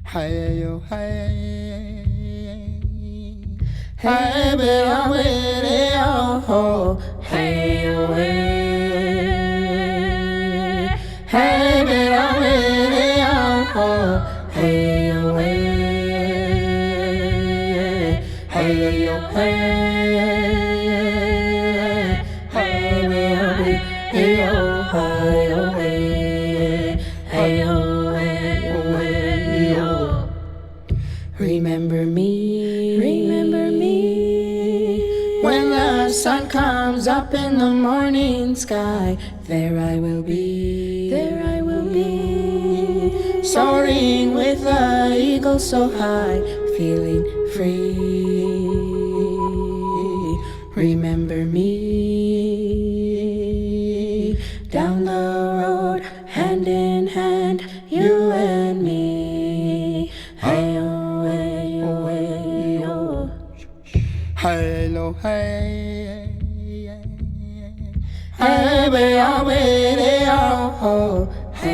Hey yo hey, hey be a way ho, hey yo hey, hey be a way ho, hey yo hey, hey yo hey, hey be a way yo hey yo hey yo. Remember me, when the sun comes up in the morning sky. There I will be, soaring with the eagle so high, feeling free. Remember me, down the road, hand in hand, you and me. Hey-oh, hey-oh, hey-oh. Hey-lo, hey, hey, be-oh, be-oh, hey-oh, hey,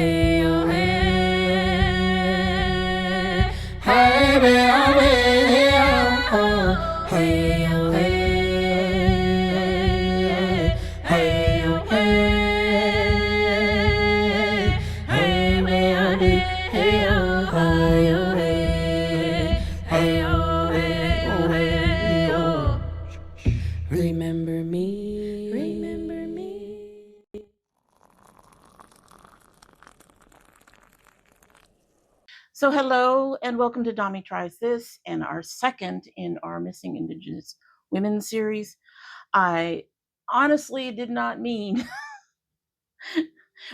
hey, be-oh, be-oh, hey-oh, hey, hey-oh, hey, hey, be-oh, be-oh, hey-oh, remember me. So hello and welcome to Domytriesthis and our second in our Missing Indigenous Women series. I honestly did not mean,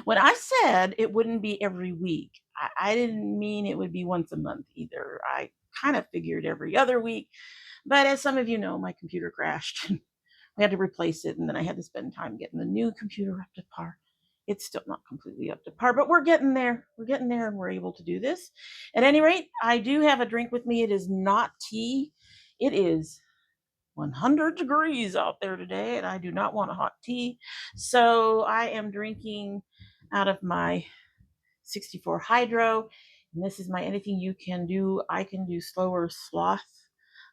when I said it wouldn't be every week, I didn't mean it would be once a month either. I kind of figured every other week, but as some of you know, my computer crashed. We had to replace it, and then I had to spend time getting the new computer up to par. It's still not completely up to par, but we're getting there. We're getting there, and we're able to do this. At any rate, I do have a drink with me. It is not tea. It is 100 degrees out there today, and I do not want a hot tea. So I am drinking out of my 64 Hydro, and this is my Anything You Can Do, I Can Do Slower Sloth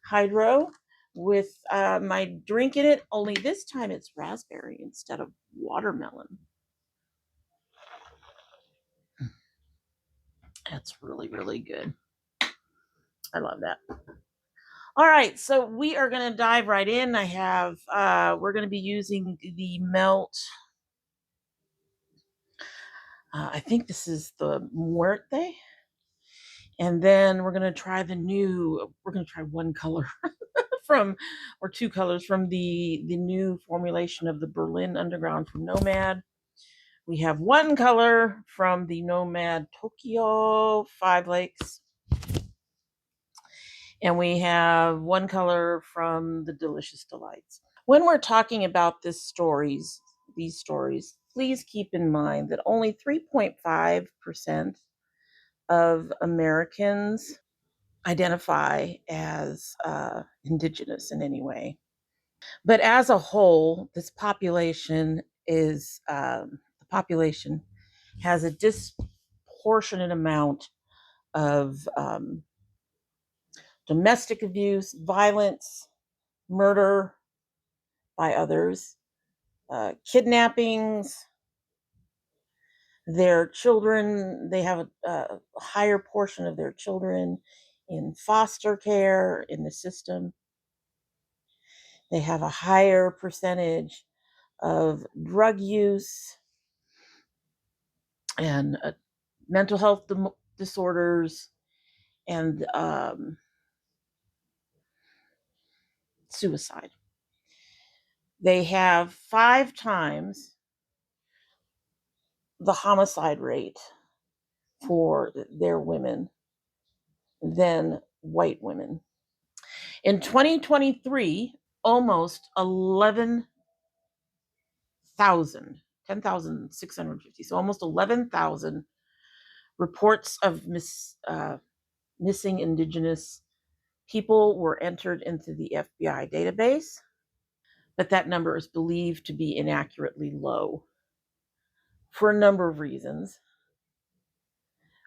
Hydro with my drink in it, only this time it's raspberry instead of watermelon. That's really, really good. I love that. All right, so we are going to dive right in. We're going to be using the Melt. I think this is the Muerte. And then we're going to try one color or two colors from the new formulation of the Berlin Underground from Nomad. We have one color from the Nomad Tokyo 5 Lakes. And we have one color from the Delicious Delights. When we're talking about these stories, please keep in mind that only 3.5% of Americans identify as Indigenous in any way. But as a whole, this population has a disproportionate amount of domestic abuse, violence, murder by others, kidnappings. Their children, they have a higher portion of their children in foster care in the system. They have a higher percentage of drug use and mental health disorders and suicide. They have 5 times the homicide rate for their women than white women. In 2023, almost 10,650, so almost 11,000 reports of missing Indigenous people were entered into the FBI database, but that number is believed to be inaccurately low for a number of reasons.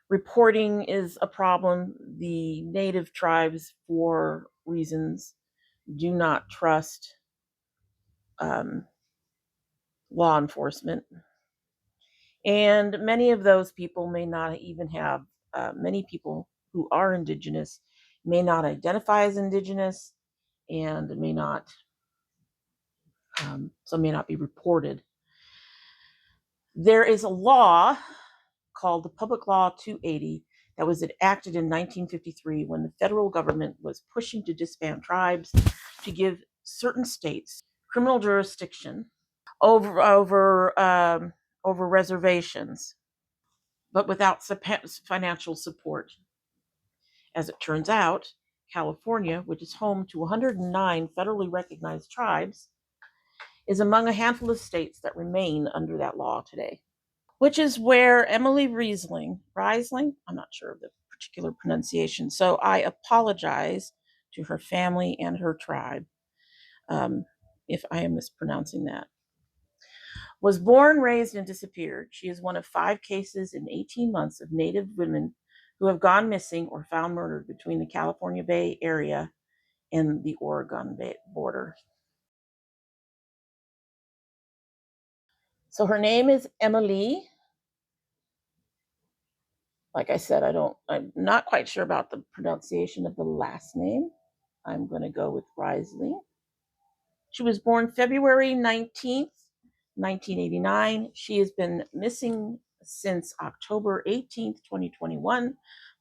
Reporting is a problem. The native tribes, for reasons, do not trust law enforcement. And many of those people may not even have, many people who are Indigenous may not identify as Indigenous and may not, so may not be reported. There is a law called the Public Law 280 that was enacted in 1953 when the federal government was pushing to disband tribes to give certain states criminal jurisdiction over reservations, but without financial support. As it turns out, California, which is home to 109 federally recognized tribes, is among a handful of states that remain under that law today, which is where Emmilee Risling, I'm not sure of the particular pronunciation, so I apologize to her family and her tribe if I am mispronouncing that. Was born, raised, and disappeared. She is one of 5 cases in 18 months of Native women who have gone missing or found murdered between the California Bay Area and the Oregon border. So her name is Emmilee. Like I said, I'm not quite sure about the pronunciation of the last name. I'm going to go with Risling. She was born February 19th, 1989. She has been missing since October 18th, 2021,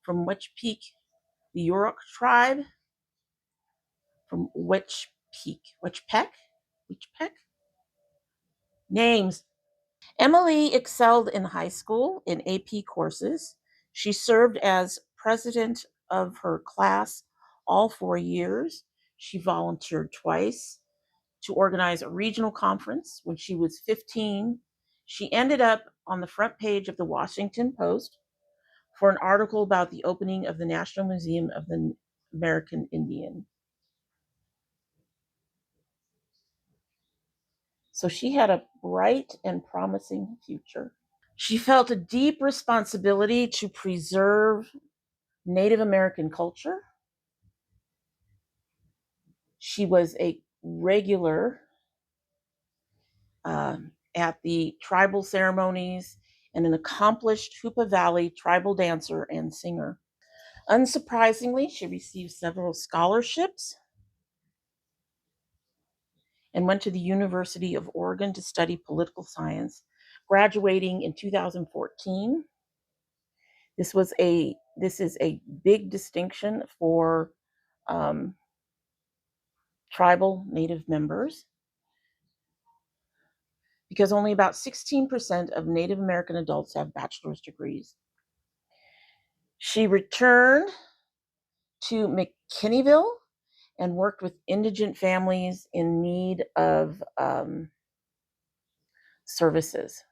from Witch Peak, the Yurok tribe, from Witch Peck. Names. Emmilee excelled in high school in AP courses. She served as president of her class all 4 years. She volunteered twice to organize a regional conference. When she was 15, she ended up on the front page of the Washington Post for an article about the opening of the National Museum of the American Indian. So she had a bright and promising future. She felt a deep responsibility to preserve Native American culture. She was a regular at the tribal ceremonies and an accomplished Hoopa Valley tribal dancer and singer. Unsurprisingly, she received several scholarships and went to the University of Oregon to study political science, graduating in 2014. This is a big distinction for tribal Native members, because only about 16% of Native American adults have bachelor's degrees. She returned to McKinneyville and worked with indigent families in need of services.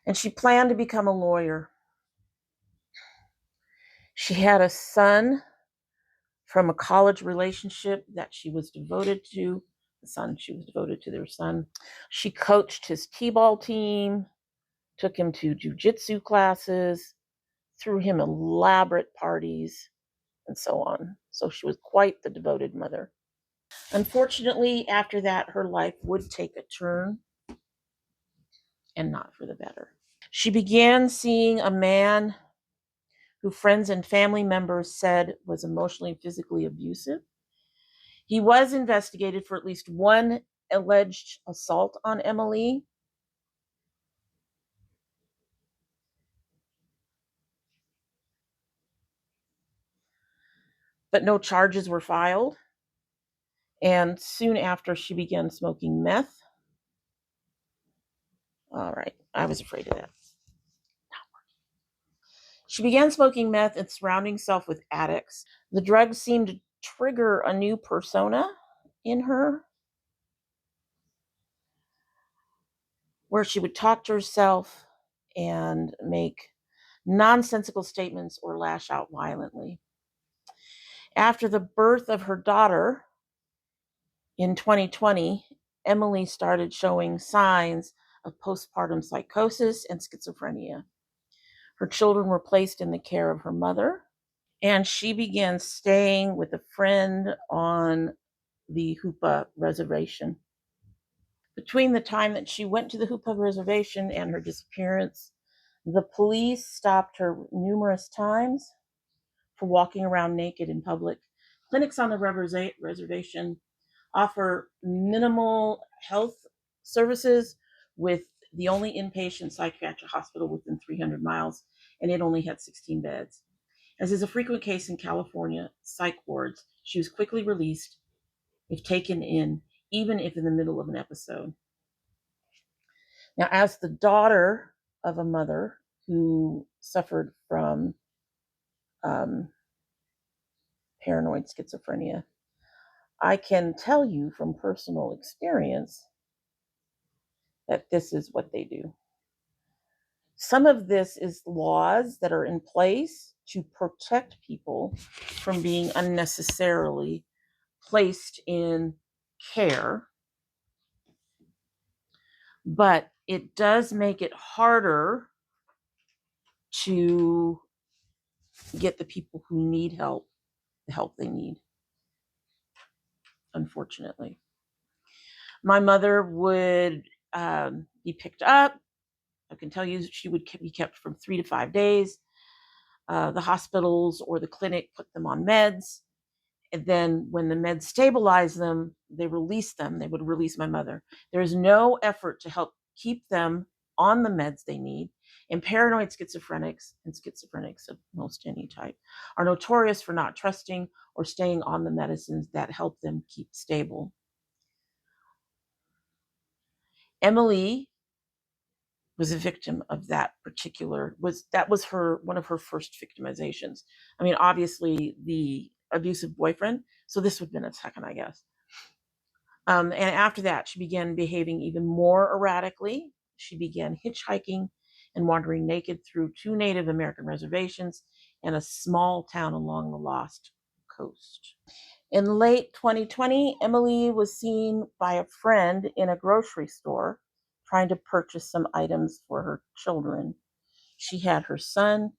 And she planned to become a lawyer. She had a son from a college relationship that she was devoted to. She was devoted to their son. She coached his t-ball team, took him to jiu-jitsu classes, threw him elaborate parties, and so on. So she was quite the devoted mother. Unfortunately, after that, her life would take a turn, and not for the better. She began seeing a man who friends and family members said was emotionally and physically abusive. He was investigated for at least one alleged assault on Emmilee. But no charges were filed. And soon after, she began smoking meth. All right, I was afraid of that. She began smoking meth and surrounding herself with addicts. The drugs seemed to trigger a new persona in her, where she would talk to herself and make nonsensical statements or lash out violently. After the birth of her daughter in 2020, Emmilee started showing signs of postpartum psychosis and schizophrenia. Her children were placed in the care of her mother, and she began staying with a friend on the Hoopa Reservation. Between the time that she went to the Hoopa Reservation and her disappearance, the police stopped her numerous times for walking around naked in public. Clinics on the reservation offer minimal health services, with the only inpatient psychiatric hospital within 300 miles, and it only had 16 beds. As is a frequent case in California psych wards, she was quickly released if taken in, even if in the middle of an episode. Now, as the daughter of a mother who suffered from paranoid schizophrenia, I can tell you from personal experience that this is what they do. Some of this is laws that are in place to protect people from being unnecessarily placed in care, but it does make it harder to get the people who need help the help they need, unfortunately. My mother would be picked up. I can tell you she would be kept from 3 to 5 days. The hospitals or the clinic put them on meds. And then when the meds stabilize them, they release them. They would release my mother. There's no effort to help keep them on the meds they need. And paranoid schizophrenics and schizophrenics of most any type are notorious for not trusting or staying on the medicines that help them keep stable. Emmilee was a victim of that particular, that was her, one of her first victimizations. I mean, obviously the abusive boyfriend, so this would have been a second, I guess. And after that, she began behaving even more erratically. She began hitchhiking and wandering naked through 2 Native American reservations and a small town along the Lost Coast. In late 2020, Emmilee was seen by a friend in a grocery store trying to purchase some items for her children. She had her son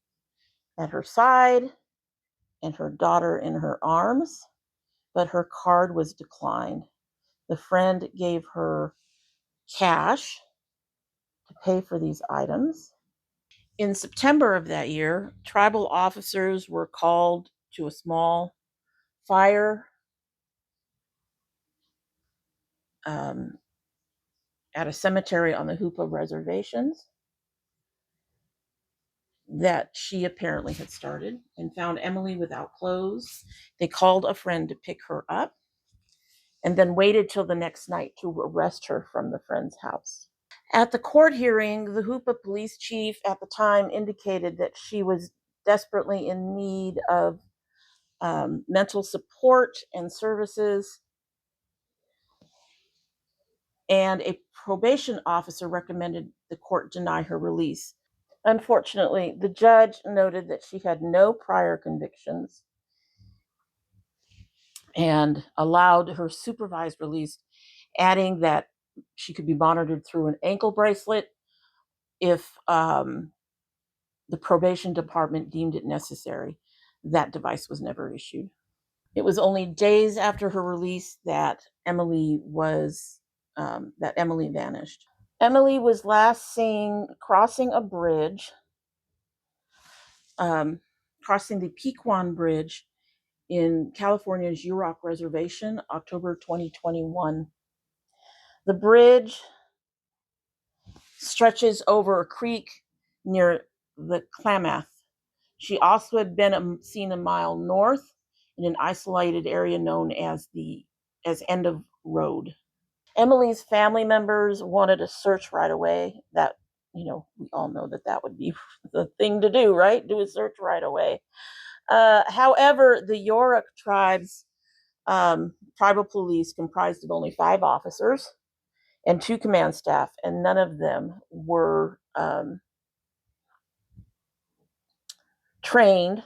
at her side and her daughter in her arms, but her card was declined. The friend gave her cash to pay for these items. In September of that year, tribal officers were called to a small fire at a cemetery on the Hoopa reservations that she apparently had started, and found Emmilee without clothes. They called a friend to pick her up and then waited till the next night to arrest her from the friend's house. At the court hearing, the Hoopa police chief at the time indicated that she was desperately in need of mental support and services, and a probation officer recommended the court deny her release. Unfortunately, the judge noted that she had no prior convictions and allowed her supervised release, adding that she could be monitored through an ankle bracelet if the probation department deemed it necessary. That device was never issued. It was only days after her release that Emmilee vanished. Emmilee was last seen crossing a bridge, crossing the Pequon Bridge in California's Yurok Reservation, October 2021. The bridge stretches over a creek near the Klamath. She also had been seen a mile north in an isolated area known as End of Road. Emilee's family members wanted a search right away. That, we all know that would be the thing to do, right? Do a search right away. However, the Yurok tribe's tribal police comprised of only 5 officers and 2 command staff, and none of them were trained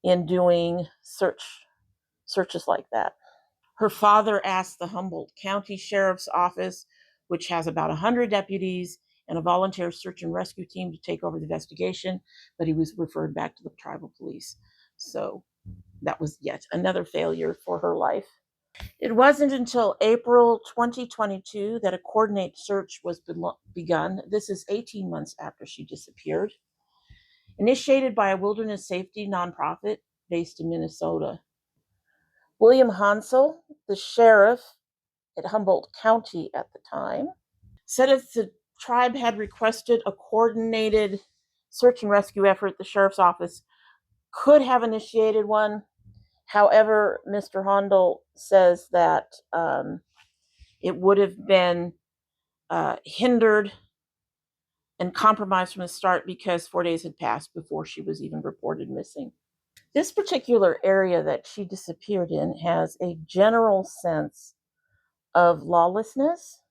in doing searches like that. Her father asked the Humboldt County Sheriff's Office which has about 100 deputies and a volunteer search and rescue team to take over the investigation, but he was referred back to the tribal police. So that was yet another failure for her life. It wasn't until April 2022 that a coordinated search was begun. This is 18 months after she disappeared, initiated by a wilderness safety nonprofit based in Minnesota. William Hansel, the sheriff at Humboldt County at the time, said if the tribe had requested a coordinated search and rescue effort, the sheriff's office could have initiated one. However, Mr. Hondel says that it would have been hindered and compromised from the start because 4 days had passed before she was even reported missing. This particular area that she disappeared in has a general sense of lawlessness.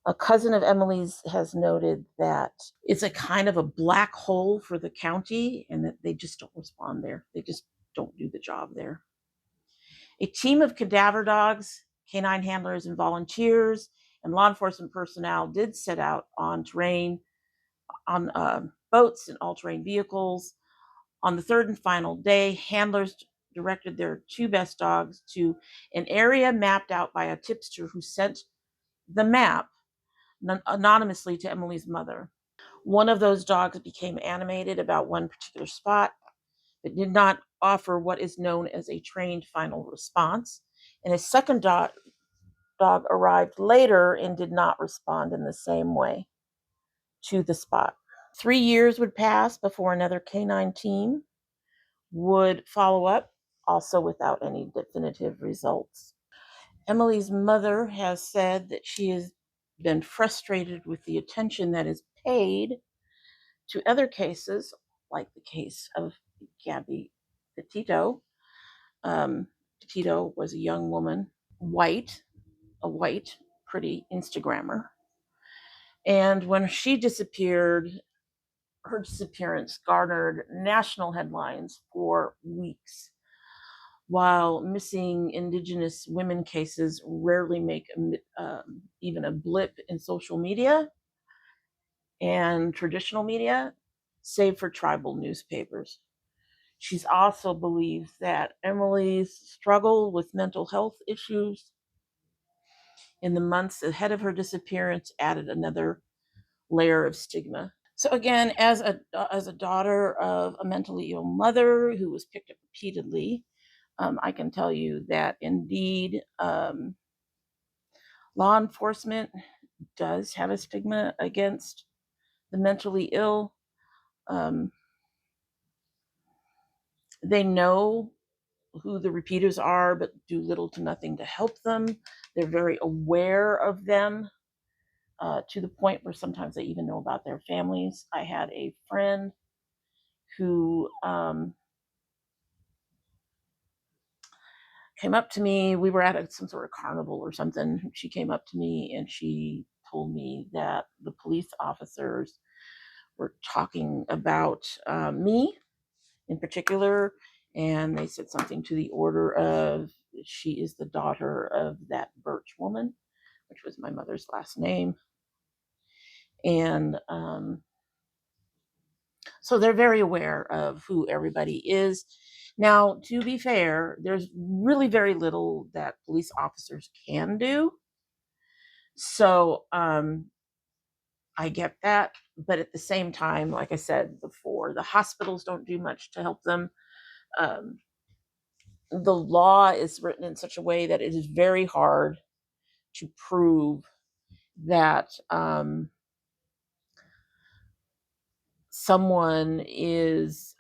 A cousin of Emilee's has noted that it's a kind of a black hole for the county and that they just don't respond there. They just don't do the job there. A team of cadaver dogs, canine handlers, and volunteers and law enforcement personnel did set out on terrain, on boats and all-terrain vehicles. On the third and final day, handlers directed their two best dogs to an area mapped out by a tipster who sent the map anonymously to Emilee's mother. One of those dogs became animated about one particular spot, but did not offer what is known as a trained final response. And a second dog arrived later and did not respond in the same way to the spot. 3 years would pass before another canine team would follow up, also without any definitive results. Emilee's mother has said that she has been frustrated with the attention that is paid to other cases, like the case of Gabby Petito. Petito was a young woman, a white, pretty Instagrammer. And when she disappeared, her disappearance garnered national headlines for weeks. While missing Indigenous women cases rarely make even a blip in social media and traditional media, save for tribal newspapers. She's also believes that Emilee's struggle with mental health issues in the months ahead of her disappearance added another layer of stigma. So again, as a daughter of a mentally ill mother who was picked up repeatedly, I can tell you that indeed law enforcement does have a stigma against the mentally ill. They know who the repeaters are, but do little to nothing to help them. They're very aware of them to the point where sometimes they even know about their families. I had a friend who came up to me. We were at some sort of carnival or something. She came up to me and she told me that the police officers were talking about me in particular, and they said something to the order of, she is the daughter of that Birch woman, which was my mother's last name. And so they're very aware of who everybody is. Now, to be fair, there's really very little that police officers can do. So I get that. But at the same time, like I said before, the hospitals don't do much to help them. The law is written in such a way that it is very hard to prove that someone is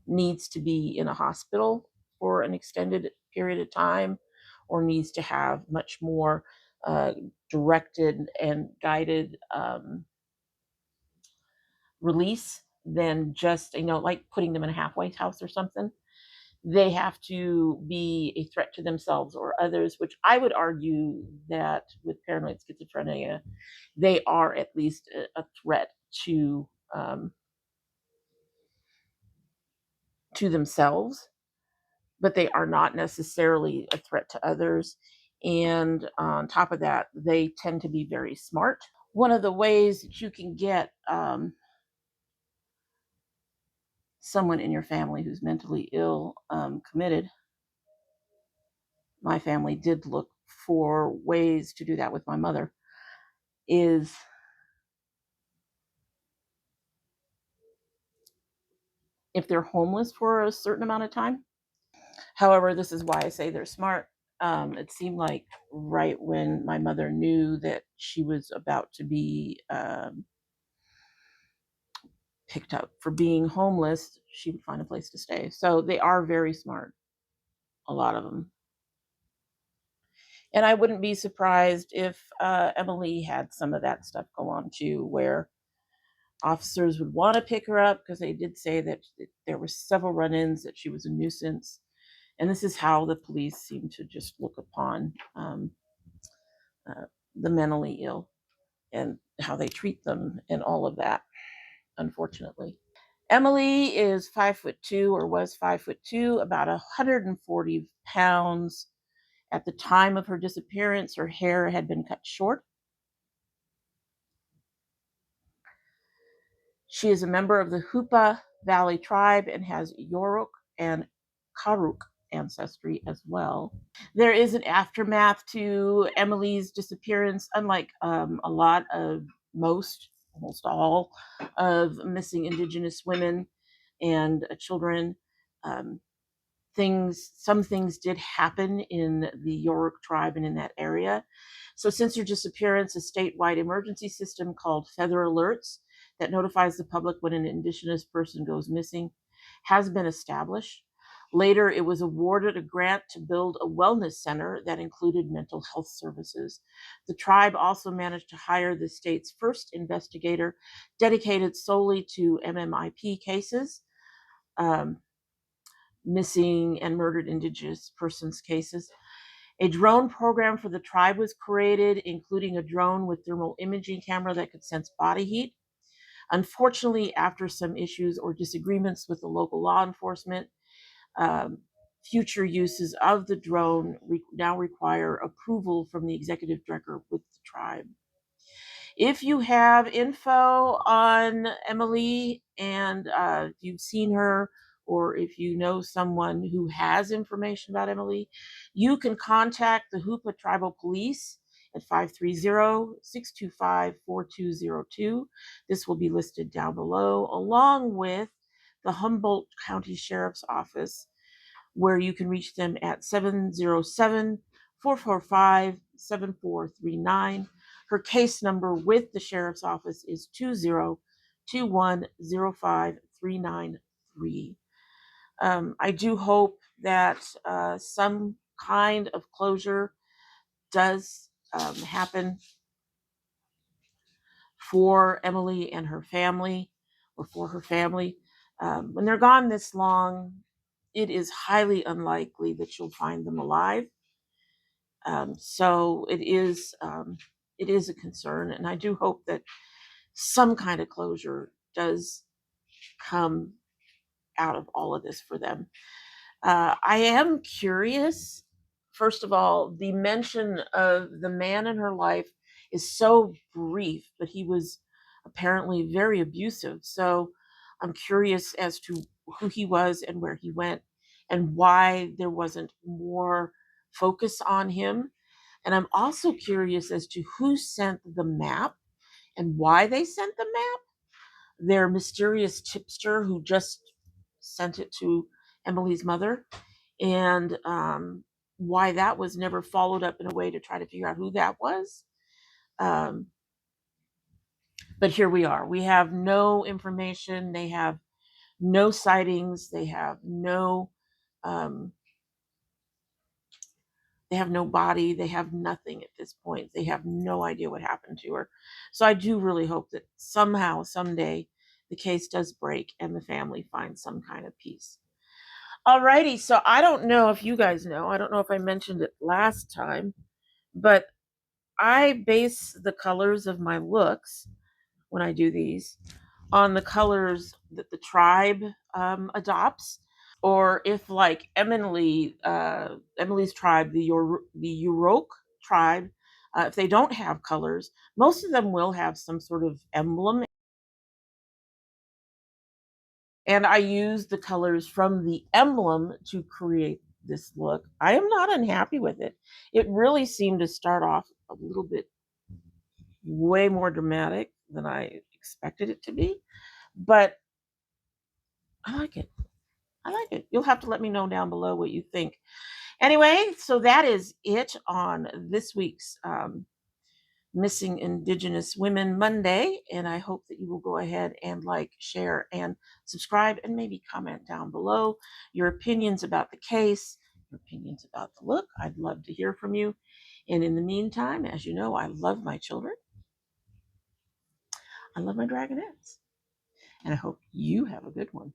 needs to be in a hospital for an extended period of time, or needs to have much more directed and guided release than just, like putting them in a halfway house or something. They have to be a threat to themselves or others, which I would argue that with paranoid schizophrenia, they are at least a threat to themselves, but they are not necessarily a threat to others. And on top of that, they tend to be very smart. One of the ways that you can get someone in your family who's mentally ill committed, my family did look for ways to do that with my mother, is if they're homeless for a certain amount of time. However, this is why I say they're smart. It seemed like right when my mother knew that she was about to be picked up for being homeless, she would find a place to stay. So they are very smart, a lot of them. And I wouldn't be surprised if Emmilee had some of that stuff go on too, where officers would want to pick her up because they did say that there were several run-ins, that she was a nuisance. And this is how the police seem to just look upon the mentally ill and how they treat them and all of that, unfortunately. Emmilee is 5'2", or was 5'2", about 140 pounds. At the time of her disappearance, her hair had been cut short. She is a member of the Hoopa Valley tribe and has Yurok and Karuk ancestry as well. There is an aftermath to Emilee's disappearance, unlike a lot of almost all of missing Indigenous women and children. Um, some things did happen in the Yurok tribe and in that area. So since her disappearance, a statewide emergency system called Feather Alerts that notifies the public when an Indigenous person goes missing has been established. Later, it was awarded a grant to build a wellness center that included mental health services. The tribe also managed to hire the state's first investigator dedicated solely to MMIP cases, missing and murdered Indigenous persons cases. A drone program for the tribe was created, including a drone with thermal imaging camera that could sense body heat. Unfortunately, after some issues or disagreements with the local law enforcement, um, future uses of the drone now require approval from the executive director with the tribe. If you have info on Emmilee and you've seen her, or if you know someone who has information about Emmilee, you can contact the Hoopa Tribal Police at 530-625-4202. This will be listed down below, along with the Humboldt County Sheriff's Office, where you can reach them at 707-445-7439. Her case number with the Sheriff's Office is 20210539. I do hope that some kind of closure does happen for Emmilee and her family, or for her family. When they're gone this long, it is highly unlikely that you'll find them alive. So it is a concern, and I do hope that some kind of closure does come out of all of this for them. I am curious. First of all, the mention of the man in her life is so brief, but he was apparently very abusive. So I'm curious as to who he was and where he went and why there wasn't more focus on him. And I'm also curious as to who sent the map and why they sent the map. Their mysterious tipster who just sent it to Emilee's mother, and why that was never followed up in a way to try to figure out who that was. Um, but here we are. We have no information. They have no sightings. Um, they have no body. They have nothing at this point. They have no idea what happened to her. So I do really hope that somehow, someday, the case does break and the family finds some kind of peace. Alrighty, so I don't know if you guys know. I don't know if I mentioned it last time, but I base the colors of my looks when I do these on the colors that the tribe adopts. Or if like Emilee's tribe, the Yurok tribe, if they don't have colors, most of them will have some sort of emblem. And I used the colors from the emblem to create this look. I am not unhappy with it. It really seemed to start off a little bit way more dramatic than I expected it to be, but I like it. I like it. You'll have to let me know down below what you think. Anyway, so that is it on this week's Missing Indigenous Women Monday. And I hope that you will go ahead and like, share, and subscribe, and maybe comment down below your opinions about the case, your opinions about the look. I'd love to hear from you. And in the meantime, as you know, I love my children. I love my dragonettes. And I hope you have a good one.